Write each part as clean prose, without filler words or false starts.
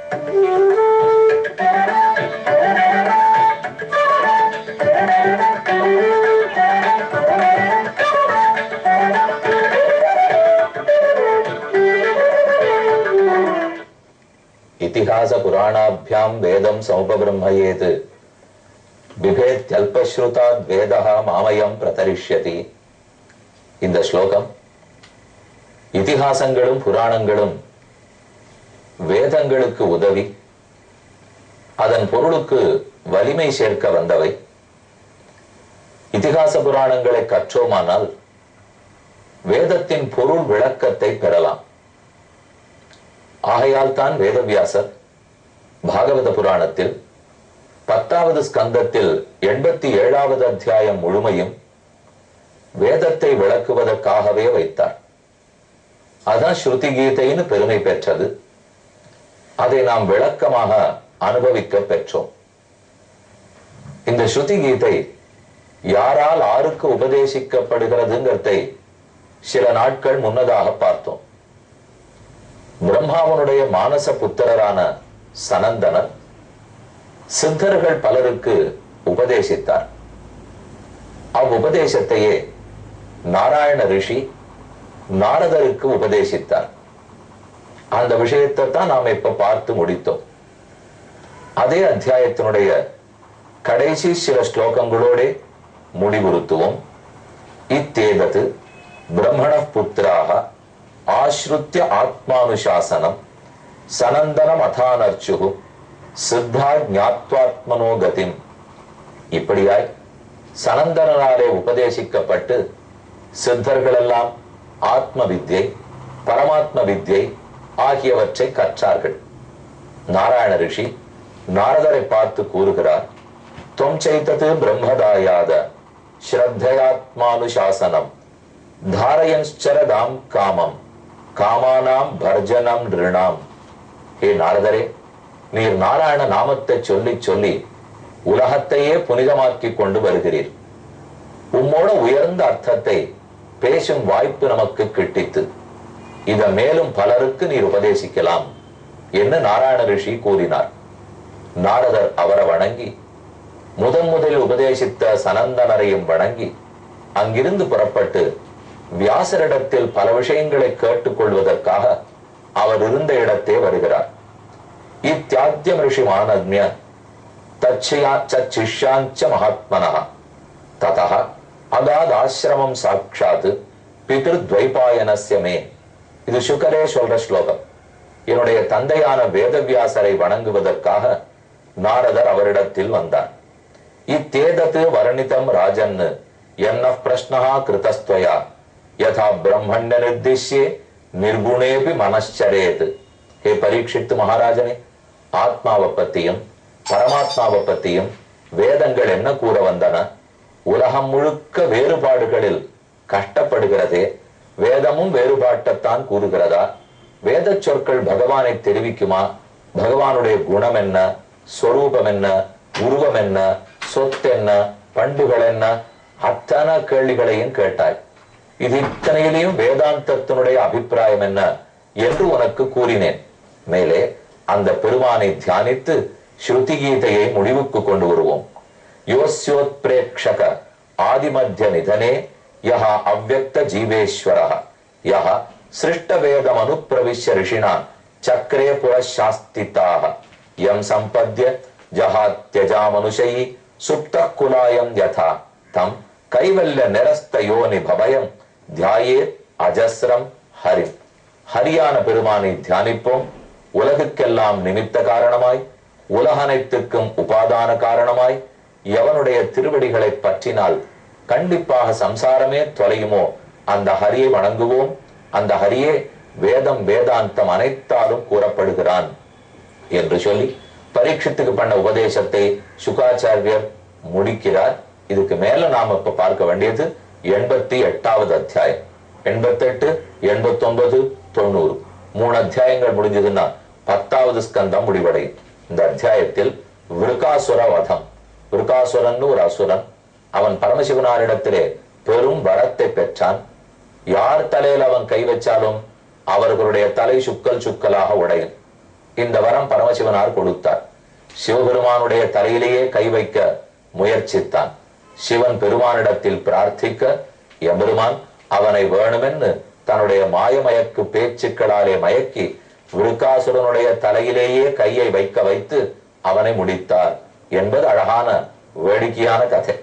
इतिहास पुराणाभ्याम वेदम समुपब्रह्मयेत बिभेत्यल्पश्रुताद् वेदः मामयं प्रतरिष्यति. இந்த ஸ்லோகம் இதிகாசங்களும் புராணங்களும் வேதங்களுக்கு உதவி அதன் பொருளுக்கு வலிமை சேர்க்க வந்தவை. இதிகாச புராணங்களை கற்றோமானால் வேதத்தின் பொருள் விளக்கத்தை பெறலாம். ஆகையால் தான் வேதவியாசர் பாகவத புராணத்தில் 10வது ஸ்கந்தத்தில் 87வது அத்தியாயம் முழுமையும் வேதத்தை விளக்குவதற்காகவே வைத்தார். அதான் ஸ்ருதி கீதைன்னு பெருமை பெற்றது. அதை நாம் விளக்கமாக அனுபவிக்க பெற்றோம். இந்த ஸ்ருதி கீதை யாரால் ஆருக்கு உபதேசிக்கப்படுகிறதுங்கிறதை சில நாட்கள் முன்னதாக பார்த்தோம். பிரம்மாவனுடைய மானச புத்திரரான சனந்தனர் சித்தர்கள் பலருக்கு உபதேசித்தார். அவ்வுபதேசத்தையே நாராயண ரிஷி நாரதருக்கு உபதேசித்தார். அந்த விஷயத்தை தான் நாம் இப்ப பார்த்து முடித்தோம். அதே அத்தியாயத்தினுடைய கடைசி சில ஸ்லோகங்களோட முடிவுறுத்துவோம். இத்தேதது பிரம்மண புத்திராக ஆஸ்ருத்ய ஆத்மானுசாசனம் சனந்தனம் அதானர்ச்சு சித்தா ஞாத்வாத்மனோ கதிம். இப்படியாய் சனந்தனாலே உபதேசிக்கப்பட்டு சித்தர்கள் எல்லாம் ஆத்ம வித்யை பரமாத்ம வித்யை ஆகியவற்றை கற்றார்கள். நாராயண ரிஷி நாரதரை பார்த்து கூறுகிறார், தொம் சைத்தது பிரம்மதாயாத ஸ்ரத்தையாத்மானுசாசனம் தாரயன்ஸ்சரதாம் காமம் காமானாம் பர்ஜனம் நிருணாம். ஹே நாரதரே, நீர் நாராயண நாமத்தை சொல்லி சொல்லி உலகத்தையே புனிதமாக்கி கொண்டு வருகிறீர். உம்மோட உயர்ந்த அர்த்தத்தை பேசும் வாய்ப்பு நமக்கு கிட்டித்து இத மேலும் பலருக்கு நீர் உபதேசிக்கலாம் என்று நாராயண ரிஷி கூறினார். நாரதர் அவரை வணங்கி முதலில் உபதேசித்த சனந்தனரையும் வணங்கி அங்கிருந்து புறப்பட்டு வியாசரிடத்தில் பல விஷயங்களை கேட்டுக் கொள்வதற்காக அவர் இருந்த இடத்தே வருகிறார். இத்தியாத்யம் ரிஷி மானத்ய தச்சிஷ்யாஞ்ச மகாத்மனः ததः அகாத் ஆசிரமம் சாட்சாத் பித்ருத்வைபாயனஸ்ய மே. இது சுகரே சொல்ற ஸ்லோகம். என்னுடைய தந்தையான வேதவியாசரை வணங்குவதற்காக நாரதர் அவரிடத்தில் வந்தார். இத்தேதத்து வர்ணிதம் ராஜன் என்ன பிரஷ்னஹா கிருதஸ்த்வயா யதா பிரம்மண்ய நிர்திஷ்யே நிர்குணேபி மனశ్చரேத். ஹே பரீட்சித்து மகாராஜனே, ஆத்மாவை பத்தியும் பரமாத்மாவை பத்தியும் வேதங்கள் என்ன கூற வந்தன? உலகம் முழுக்க வேறுபாடுகளில் கஷ்டப்படுகிறதே, வேதமும் வேறுபாட்டைத்தான் கூறுகிறதா? வேத சொற்கள் பகவானை தெரிவிக்குமா? பகவானுடைய குணம் என்ன, ஸ்வரூபம் என்ன, உருவம் என்ன, சொத்து என்ன, பண்புகள் என்ன, அத்தனை கேள்விகளையும் கேட்டாய். இது இத்தனையிலையும் வேதாந்தத்தினுடைய அபிப்பிராயம் என்ன என்று உனக்கு கூறினேன். மேலே அந்த பெருமானை தியானித்து ஸ்ருதி கீதையை முடிவுக்கு கொண்டு வருவோம். யோஸ்யோத்பிரேக்ஷக ஆதிமத்திய நிதனே யஹ அவ்யக்த ஜீவேஸ்வரஹ யஹ சிருஷ்ட வேதம் அனுப்பிரவிஷ்ய ரிஷினா சக்ரே புரசாஸ்திதாக யம் சம்பத்ய ஜஹாத்யஜா மனுஷயி சுப்த குலாயம் யதா தம் கைவல்ய நிரஸ்த யோனி பவயம் தியாயே அஜஸ்ரம் ஹரி. ஹரியான பெருமானை தியானிப்போம். உலகுக்கெல்லாம் நிமித்த காரணமாய் உலகனைத்துக்கும் உபாதான காரணமாய் எவனுடைய திருவடிகளை பற்றினால் கண்டிப்பாக சம்சாரமே தொலையுமோ அந்த ஹரியை வணங்குவோம். அந்த ஹரியே வேதம் வேதாந்தம் அனைத்தாலும் கூறப்படுகிறான் என்று சொல்லி பரீட்சித்துக்கு பண்ண உபதேசத்தை சுகாச்சாரியர் முடிக்கிறார். இதுக்கு மேல நாம இப்ப பார்க்க வேண்டியது 88வது அத்தியாயம். 88, 89, 90 3 அத்தியாயங்கள் முடிஞ்சதுன்னா 10வது ஸ்கந்தம் முடிவடையும். இந்த அத்தியாயத்தில் விருகாசுர வதம். விருகாசுரன் ஒரு அசுரன். அவன் பரமசிவனாரிடத்திலே பெரும் வரத்தை பெற்றான். யார் தலையில் அவன் கை வச்சாலும் அவர்களுடைய தலை சுக்கல் சுக்கலாக உடையும். இந்த வரம் பரமசிவனார் கொடுத்தார். சிவபெருமானுடைய தலையிலேயே கை வைக்க முயற்சித்தான். சிவன் பெருமானிடத்தில் பிரார்த்திக்க எம்பெருமான் அவனை வேணுமென்னு தன்னுடைய மாயமயக்கு பேச்சுக்களாலே மயக்கி விருக்காசுரனுடைய தலையிலேயே கையை வைக்க வைத்து அவனை முடித்தார் என்பது அழகான வேடிக்கையான கதை.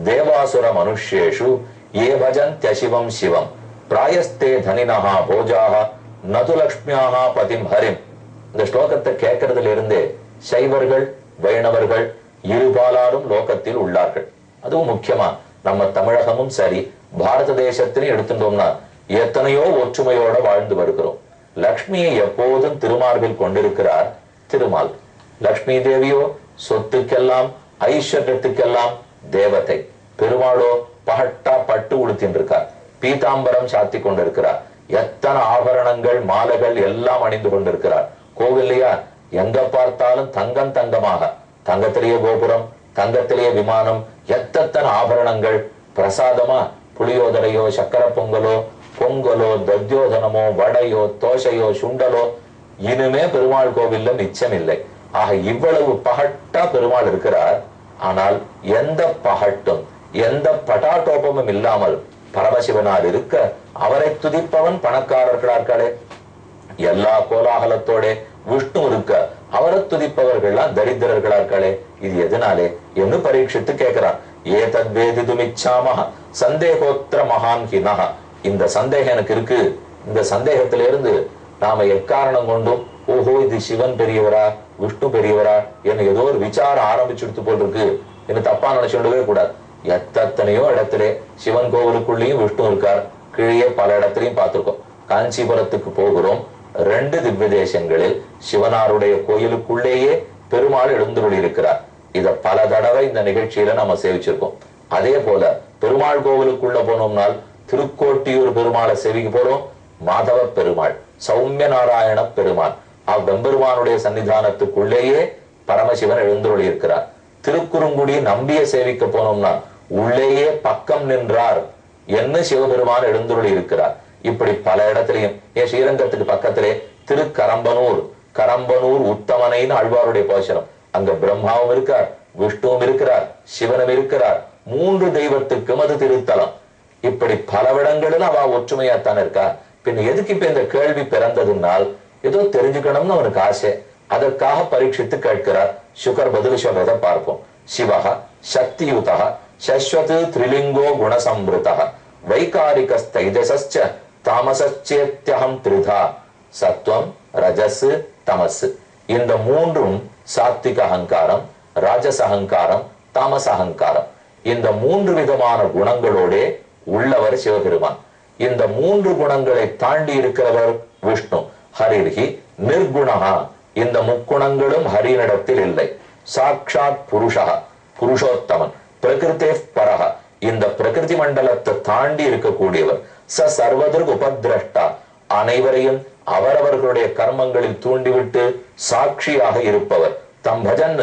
தேவாசுர மனுஷ்யேஷு ஏ பஜந்த்யசிவம் சிவம் பிராயஸ்தே தனினஹா போஜாஹ நது லக்ஷ்மியாஹா பதிம் ஹரிம். இந்த ஸ்லோகத்தை கேட்கறதுல இருந்தே சைவர்கள் வைணவர்கள் இருபாலாரும் லோகத்தில் உள்ளார்கள். அதுவும் முக்கியமா நம்ம தமிழகமும் சரி பாரத தேசத்திலையும் எடுத்துட்டோம்னா எத்தனையோ ஒற்றுமையோட வாழ்ந்து வருகிறோம். லக்ஷ்மியை எப்போதும் திருமார்பில் கொண்டிருக்கிறார் திருமால். லக்ஷ்மி தேவியோ சொத்துக்கெல்லாம் ஐஸ்வர்யத்துக்கெல்லாம் தேவதை. பெருமாளோ பகட்டா பட்டு உடுத்தின்றிருக்கார், பீதாம்பரம் சாத்தி கொண்டிருக்கிறார், எத்தனை ஆபரணங்கள் மாலைகள் எல்லாம் அணிந்து கொண்டிருக்கிறார். கோவில்லையா எங்க பார்த்தாலும் தங்கம் தங்கமாக, தங்கத்திலேயே கோபுரம், தங்கத்திலேயே விமானம், எத்தனை ஆபரணங்கள். பிரசாதமா புளியோதரையோ சக்கர பொங்கலோ பொங்கலோ தத்யோதனமோ வடையோ தோசையோ சுண்டலோ இனிமே பெருமாள் கோவில்ல மிச்சம் இல்லை. ஆக இவ்வளவு பகட்டா பெருமாள் இருக்கிறார். ஆனால் எந்த பகட்டும் எந்த பட்டாட்டோப்பமும் இல்லாமல் பரமசிவனார் இருக்க அவரை துதிப்பவன் பணக்காரர்களார்களே. எல்லா கோலாகலத்தோட விஷ்ணு இருக்க அவரை துதிப்பவர்கள்லாம் தரித்திரர்களார்களே. இது எதனாலே என்று பரீட்சித்து கேட்கிறான். ஏ தத்வேதிதுமிச்சாமஹ சந்தேகோத்திர மகான் ஹினஹ. இந்த சந்தேகம் எனக்கு இருக்கு. இந்த சந்தேகத்திலிருந்து நாம எக்காரணம் கொண்டும் ஓஹோ இது சிவன் பெரியவரா விஷ்ணு பெரியவரா என்ன ஏதோ ஒரு விசாரம் ஆரம்பிச்சுடுத்து போல் இருக்கு என்று தப்பா நினைச்சுடவே கூடாது. எத்தனையோ இடத்துல சிவன் கோவிலுக்குள்ளேயும் விஷ்ணு இருக்கார். கீழே பல இடத்திலையும் பார்த்திருக்கோம். காஞ்சிபுரத்துக்கு போகிறோம். 2 திவ்ய தேசங்களில் சிவனாருடைய கோயிலுக்குள்ளேயே பெருமாள் எழுந்துருளி இருக்கிறார். இத பல தடவை இந்த நிகழ்ச்சியில நம்ம சேவிச்சிருக்கோம். அதே போல பெருமாள் கோவிலுக்குள்ள போனோம்னால் திருக்கோட்டியூர் பெருமாளை சேவிக்க போறோம். மாதவ பெருமாள், சௌமிய நாராயண பெருமாள், அவ்வெம்பெருமானுடைய சன்னிதானத்துக்குள்ளேயே பரமசிவன் எழுந்துருளி இருக்கிறார். திருக்குறுங்குடி நம்பிய சேவிக்க போனோம்னா உள்ளேயே பக்கம் நின்றார் என்ன சிவபெருமான் எழுந்துருளி இருக்கிறார். இப்படி பல இடத்திலையும் ஸ்ரீரங்கத்துக்கு பக்கத்திலே திருக்கரம்பனூர், கரம்பனூர் உத்தமனைன்னு ஆழ்வாருடைய பாசுரம். அங்க பிரம்மாவும் இருக்கார், விஷ்ணுவும் இருக்கிறார், சிவனும் இருக்கிறார். 3 தெய்வத்துக்கும் அது திருத்தலம். இப்படி பலவிடங்களில் அவ ஒற்றுமையாத்தான் இருக்கா. பின் எதுக்கு இப்ப இந்த கேள்வி பிறந்ததுனால் ஏதோ தெரிஞ்சுக்கணும்னு அவனுக்கு ஆசை. அதற்காக பரீட்சித்து கேட்கிறார். சுகர் பதில் சொல்றதை பார்ப்போம். சிவஹ சக்தியுதஹ சஸ்வத் திரிலிங்கோ குணசம்ருதஹ வைகாரிகஸ்தைஜசஸ்ச தாமசச்சேத்யஹம் த்ரிதா சத்வம் ரஜஸ் தமஸ். இந்த 3ம் சாத்விக அகங்காரம், ராஜச அகங்காரம், தாமச அகங்காரம். இந்த 3 விதமான குணங்களோட உள்ளவர் சிவபெருமான். இந்த 3 குணங்களை தாண்டி இருக்கிறவர் விஷ்ணு. ஹரிர்ஹி நிர்குணஹா. இந்த முக்குணங்களும் ஹரியினிடத்தில் இல்லை. சாட்சாத் புருஷா, புருஷோத்தமன். பிரகிருதே பரஹ. இந்த பிரகிருதி மண்டலத்தை தாண்டி இருக்கக்கூடியவர். ச சர்வதற்கு உபதிரஷ்டா. அனைவரையும் அவரவர்களுடைய கர்மங்களில் தூண்டிவிட்டு சாட்சியாக இருப்பவர். தம் பஜன்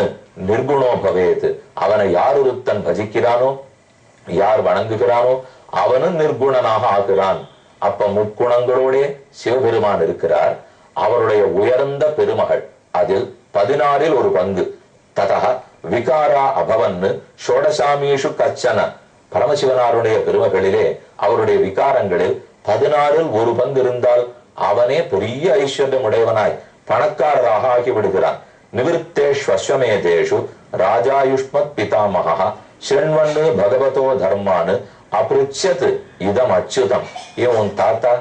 நிர்குணோ பவேத். அவனை யார் ஒருத்தன் பஜிக்கிறானோ, யார் வணங்குகிறானோ அவனும் நிர்குணனாக ஆகிறான். அப்ப முக்குணங்களோட சிவபெருமான் இருக்கிறார். அவருடைய உயர்ந்த பெருமகள் அதில் 16இல் ஒரு பங்கு. ததா விகாரா அபவன்னு ஷோடசாமீஷு கச்சன. பரமசிவனாருடைய பெருமகளிலே அவருடைய விகாரங்களில் 16இல் ஒரு பங்கு இருந்தால் அவனே பெரிய ஐஸ்வர்யம் உடையவனாய் பணக்காரராக ஆகிவிடுகிறான். நிவிருத்தேஷ்வஸ்வமேதேஷு ராஜாயுஷ்மத் பிதாமகா ஸ்ரண்வன்னு பகவதோ தர்மானு அப்ருச்சத் இதம் அச்சுதம். இவன் தாத்தா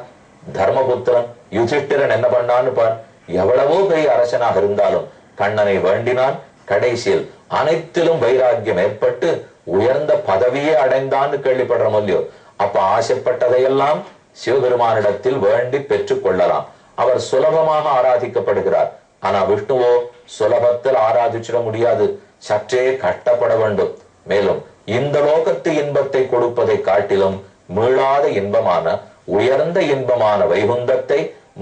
தர்மபுத்திரன் யுதிஷ்டிரன் என்ன பண்ணான்னு பார். எவ்வளவோ பெரிய அரசனாக இருந்தாலும் கண்ணனை வேண்டினான். கடைசியில் அனைத்திலும் வைராக்கியம் ஏற்பட்டு உயர்ந்த பதவியே அடைந்தான்னு கேள்விப்படுறோம் இல்லையோ. அப்ப ஆசைப்பட்டதையெல்லாம் சிவபெருமானிடத்தில் வேண்டி பெற்றுக் கொள்ளலாம். அவர் சுலபமாக ஆராதிக்கப்படுகிறார். ஆனா விஷ்ணுவோ சுலபத்தில் ஆராதிச்சிட முடியாது, சற்றே கஷ்டப்பட வேண்டும். மேலும் இந்த லோகத்து இன்பத்தை கொடுப்பதை காட்டிலும் மீளாத இன்பமான உயர்ந்த இன்பமான வைகுந்தத்தை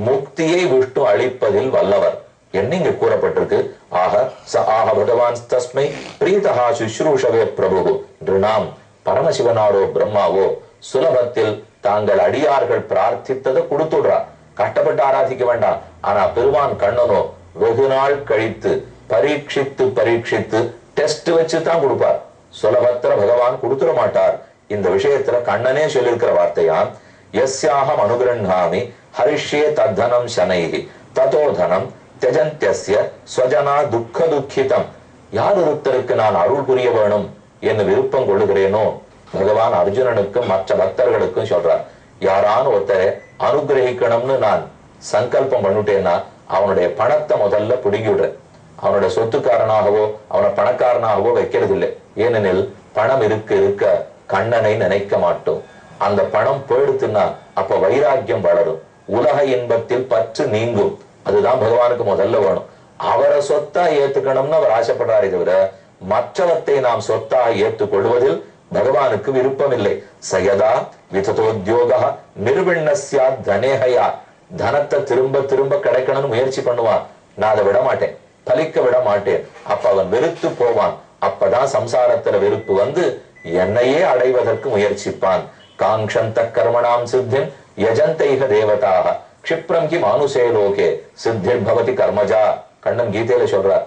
முக்தியை விஷ்ணு அளிப்பதில் வல்லவர் என்ன இங்கு கூறப்பட்டிருக்கு. ஆக ச ஆக பகவான் தஸ்மை பிரீதஹா சுஷ்ரூஷவே பிரபு நிருணாம். பரமசிவனாரோ பிரம்மாவோ சுலபத்தில் தாங்கள் அடியார்கள் பிரார்த்தித்ததை கொடுத்துடுறார். கஷ்டப்பட்டு ஆராதிக்க வேண்டாம். ஆனா பெருமான் கண்ணனோ வெகு நாள் கழித்து பரீட்சித்து பரீட்சித்து டெஸ்ட் வச்சு தான் கொடுப்பார். சுலபத்துல பகவான் கொடுத்துட மாட்டார். இந்த விஷயத்துல கண்ணனே சொல்லியிருக்கிற வார்த்தையாம், யஸ்யாஹம் அனுகிரஹாமி ஹரிஷ்யே தத்தனம் சனைஹி ததோதனம் தெஜந்தியஸ்ய ஸ்வஜனா துக்க துக்கிதம். யார் ஒருத்தருக்கு நான் அருள் புரிய வேணும் என்று விருப்பம் கொள்ளுகிறேனோ பகவான் அர்ஜுனனுக்கும் மற்ற பக்தர்களுக்கும் சொல்றார், யாரான ஒருத்தரை அனுகிரகிக்கணும்னு நான் சங்கல்பம் பண்ணிட்டேன்னா அவனுடைய பணத்தை முதல்ல பிடுங்கி விடுறேன். அவனுடைய சொத்துக்காரனாகவோ அவனை பணக்காரனாகவோ வைக்கிறது இல்லை. ஏனெனில் பணம் இருக்க கண்ணனை நினைக்க மாட்டோம். அந்த பணம் போயிடுத்துன்னா அப்ப வைராக்கியம் வளரும், உலக இன்பத்தில் பற்று நீங்கும். அதுதான் பகவானுக்கு முதல்ல வேணும். அவரை சொத்தா ஏத்துக்கணும்னு அவர் ஆசைப்படுறாரே தவிர மற்றவத்தை நாம் சொத்தாக ஏற்றுக்கொள்வதில் பகவானுக்கு விருப்பம் இல்லை. சயதா விததோத்யோக நிர்விண்ணஸ்யா தனேஹயா. தனத்தை திரும்ப திரும்ப கிடைக்கணும்னு முயற்சி பண்ணுவான். நான் அதை விட மாட்டேன், பலிக்க விட மாட்டேன். அப்ப அவன் வெறுத்து போவான். அப்பதான் சம்சாரத்துல வெறுப்பு வந்து என்னையே அடைவதற்கு முயற்சிப்பான். காங்ஷந்த கர்மணாம் சித்திம் யஜந்தைக தேவதாக க்ஷிப்ரம் கி மானுஷே லோகே சித்திர் பவதி கர்மஜா. கண்ணன் கீதையில சொல்றார்,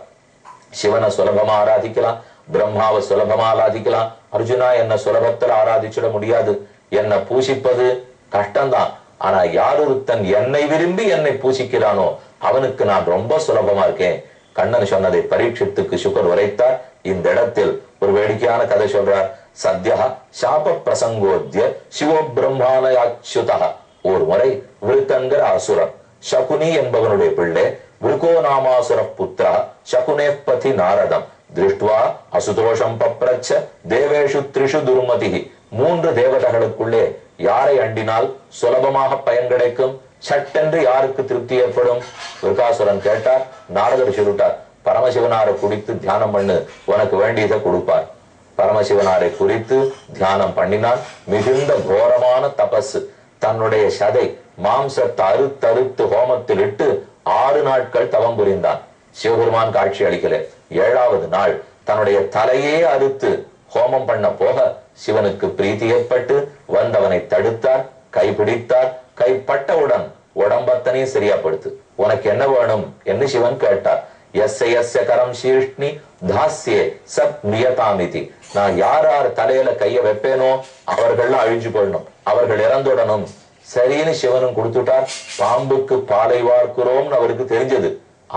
சிவனை சுலபமா ஆராதிக்கலாம், பிரம்மாவை சுலபமா ஆராதிக்கலாம். அர்ஜுனா என்ன சுலபத்துல ஆராதிச்சிட முடியாது. என்னை பூசிப்பது கஷ்டம்தான். ஆனா யார் ஒருத்தன் என்னை விரும்பி என்னை பூசிக்கிறானோ அவனுக்கு நான் ரொம்ப சுலபமா இருக்கேன். கண்ணன் சொன்னதை பரீட்சித்துக்கு சுகர் உரைத்தார். இந்த இடத்தில் ஒரு வேடிக்கையான கதை சொல்றார். சத்யா சாப பிரசங்கோத்ய சிவோ பிரம்மாலயாச்சுதா. ஒரு முறை விருத்தங்கிற அசுரன் சகுனி என்பவனுடைய பிள்ளை விருகோ நாமாசுர புத்திரா சகுனே பதி நாரதம் திருஷ்டுவா அசுதோஷம் பப்ரச்ச தேவேஷு த்ரிஷு துர்மதி. 3 தேவதைகளுக்குள்ளே யாரை அண்டினால் சுலபமாக பயன் கிடைக்கும், சட்டென்று யாருக்கு திருப்தி ஏற்படும்? விருகாசுரன் கேட்டார். நாரதர் சொல்லிட்டார், பரமசிவனாரை குறித்து தியானம் பண்ணு, உனக்கு வேண்டியதை கொடுப்பார். பரமசிவனாரை குறித்து தியானம் பண்ணினான். மிகுந்த கோரமான தபசு. தன்னுடைய சதை மாம்சத்தை அறுத்தறுத்து ஹோமத்தில் இட்டு 6 நாட்கள் தவம் புரிந்தான். சிவபெருமான் காட்சி அளிக்கல. 7வது நாள் தன்னுடைய தலையே அறுத்து ஹோமம் பண்ண போக சிவனுக்கு பிரீத்தி ஏற்பட்டு வந்தவனை தடுத்தார், கைப்பிடித்தார். கைப்பட்டவுடன் உடம்பத்தனையும் சரியாப்படுத்து, உனக்கு என்ன வேணும் என்று சிவன் கேட்டார். எஸ்ய கரம் சீஷ்ணி தாஸ்யே சப் நியதாமிதி. நான் யார் தலையில கைய வைப்பேனோ அவர்கள் அழிஞ்சு கொள்ளணும், அவர்கள் இறந்துடணும். சரின்னு சிவனும் கொடுத்துட்டார். பாம்புக்கு பாலை வார்க்கிறோம்னு அவருக்கு தெரிஞ்சது,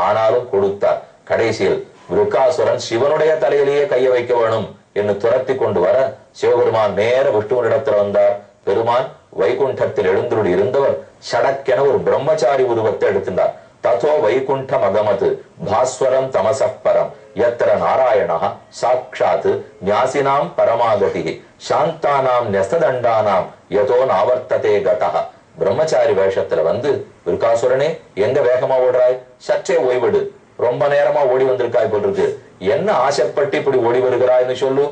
ஆனாலும் கொடுத்தார். கடைசியில் விருக்காசுரன் சிவனுடைய தலையிலேயே கைய வைக்க வேணும் என்று துரத்தி கொண்டு வர சிவபெருமான் நேர விஷ்ணுவனிடத்தில் வந்தார். பெருமான் வைகுண்டத்தில் எழுந்தருளி இருந்தவர் சடக்கென ஒரு பிரம்மச்சாரி உருவத்தை எடுத்திருந்தார். ததோ வைகுண்டம் அகமது பாஸ்வரம் தமசப்பரம் யத்ர நாராயண சாட்சாத் ஞாசினாம் பரமாகதி சாந்தானாம் நெசதண்டானாம் யதோ நாவர்த்ததே கதா. பிரம்மச்சாரி வேஷத்துல வந்து, விருக்காசுரனே எங்க வேகமா ஓடுறாய், சற்றே ஓய்விடு, ரொம்ப நேரமா ஓடி வந்திருக்காய் போல் இருக்கு, என்ன ஆசைப்பட்டு இப்படி ஓடி வருகிறாய்னு சொல்லு.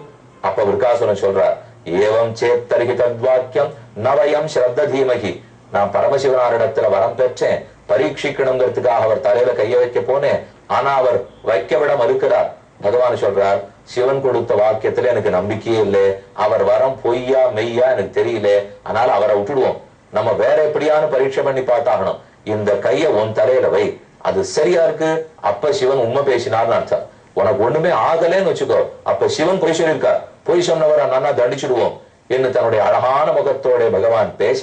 அப்ப விருக்காசுரன் சொல்றார், ஏவம் சேத்தரிகி தத்வாக்கியம் நவயம் ஸ்ரத்த தீமகி. நான் பரமசிவனாரிடத்துல வரம் பெற்றேன், பரீட்சிக்கணுங்கிறதுக்காக அவர் தலையில கைய வைக்க போனேன், ஆனா அவர் வைக்க விட மறுக்கிறார். பகவான் சொல்றார், சிவன் கொடுத்த வாக்கியத்துல எனக்கு நம்பிக்கையே இல்லை, அவர் வரம் பொய்யா மெய்யா எனக்கு தெரியல, அதனால அவரை விட்டுடுவோம், நம்ம வேற எப்படியான பரீட்சை பண்ணி பார்த்தாகணும். இந்த கைய உன் தலையில வை, அது சரியா இருக்கு, அப்ப சிவன் உண்மை பேசினார்னு அர்த்தம். உனக்கு ஒண்ணுமே ஆகலன்னு வச்சுக்கோ, அப்ப சிவன் பொய் சொல்லியிருக்கார், பொய் சொன்னவரை நன்னா தண்டிச்சுடுவோம் என்று தன்னுடைய அழகான முகத்தோட பகவான் பேச,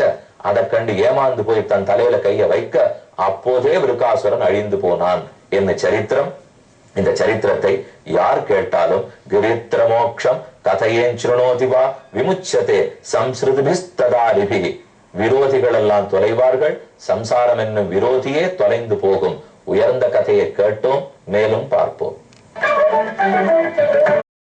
அதை கண்டு ஏமாந்து போய் தன் தலையில கைய வைக்க, அப்போதே விருக்காசுரன் அழிந்து போனான் என்ன சரித்திரம். இந்த சரித்திரத்தை யார் கேட்டாலும் கிரித்திர மோக்ஷம் கதையேன் சுருணோதிவா விமுச்சதே சம்ஸ்ருதிபிஸ்ததாரிபி. விரோதிகள் எல்லாம் தொலைவார்கள், சம்சாரம் என்னும் விரோதியே தொலைந்து போகும். உயர்ந்த கதையை கேட்டோம், மேலும் பார்ப்போம்.